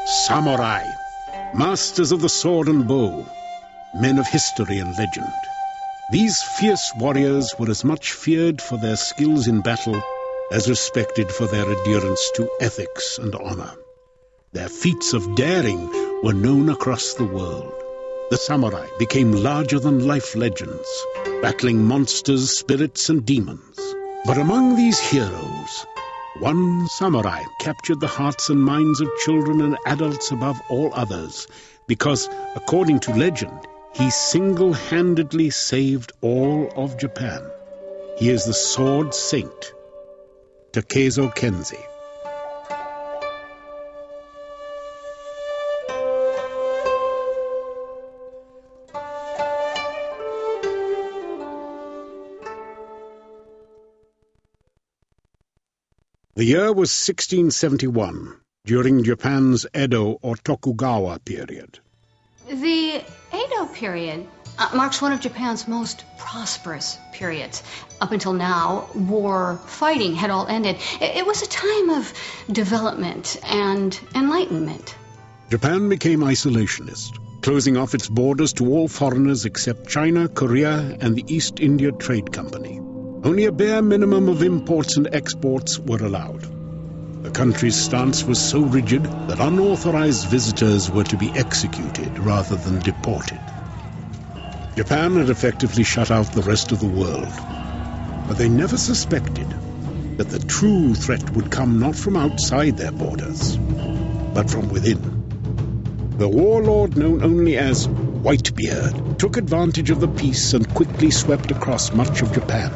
Samurai, masters of the sword and bow, men of history and legend. These fierce warriors were as much feared for their skills in battle as respected for their adherence to ethics and honor. Their feats of daring were known across the world. The samurai became larger-than-life legends, battling monsters, spirits, and demons. But among these heroes, one samurai captured the hearts and minds of children and adults above all others, because, according to legend, he single-handedly saved all of Japan. He is the Sword Saint, Takezo Kenzie. The year was 1671, during Japan's Edo or Tokugawa period. The Edo period marks one of Japan's most prosperous periods. Up until now, war fighting had all ended. It was a time of development and enlightenment. Japan became isolationist, closing off its borders to all foreigners except China, Korea, and the East India Trade Company. Only a bare minimum of imports and exports were allowed. The country's stance was so rigid that unauthorized visitors were to be executed rather than deported. Japan had effectively shut out the rest of the world, but they never suspected that the true threat would come not from outside their borders, but from within. The warlord known only as Whitebeard took advantage of the peace and quickly swept across much of Japan.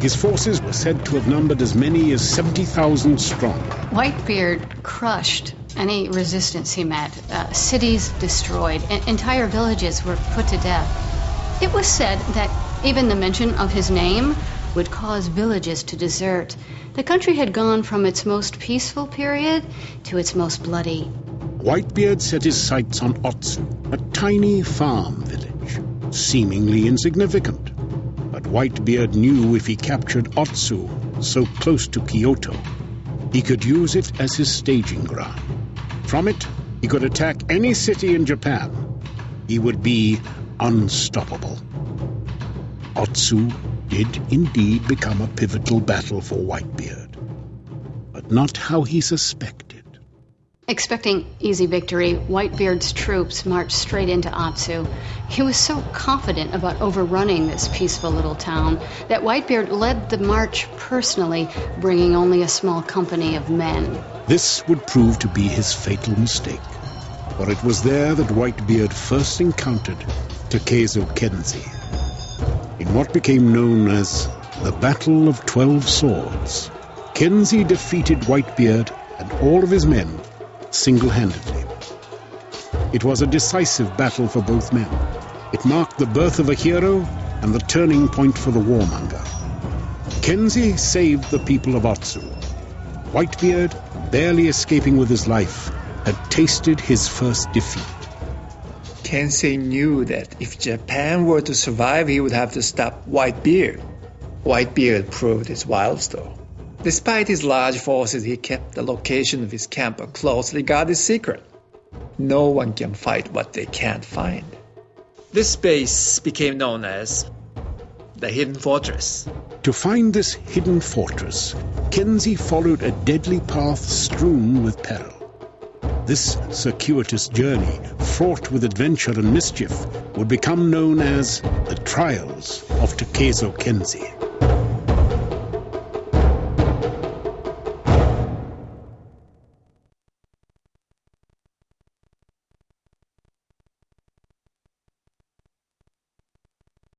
His forces were said to have numbered as many as 70,000 strong. Whitebeard crushed any resistance he met. Cities destroyed. Entire villages were put to death. It was said that even the mention of his name would cause villages to desert. The country had gone from its most peaceful period to its most bloody. Whitebeard set his sights on Otsu, a tiny farm village, seemingly insignificant. But Whitebeard knew if he captured Otsu, so close to Kyoto, he could use it as his staging ground. From it, he could attack any city in Japan. He would be unstoppable. Otsu did indeed become a pivotal battle for Whitebeard, but not how he suspected. Expecting easy victory, Whitebeard's troops marched straight into Otsu. He was so confident about overrunning this peaceful little town that Whitebeard led the march personally, bringing only a small company of men. This would prove to be his fatal mistake, for it was there that Whitebeard first encountered Takezo Kenzie. In what became known as the Battle of 12 Swords, Kenzie defeated Whitebeard and all of his men single-handedly. It was a decisive battle for both men. It marked the birth of a hero and the turning point for the warmonger. Kenzie saved the people of Otsu. Whitebeard, barely escaping with his life, had tasted his first defeat. Kenzie knew that if Japan were to survive, he would have to stop Whitebeard. Whitebeard proved his wiles, though. Despite his large forces, he kept the location of his camp a closely guarded secret. No one can fight what they can't find. This base became known as the Hidden Fortress. To find this hidden fortress, Kenzie followed a deadly path strewn with peril. This circuitous journey, fraught with adventure and mischief, would become known as the Trials of Takezo Kenzie.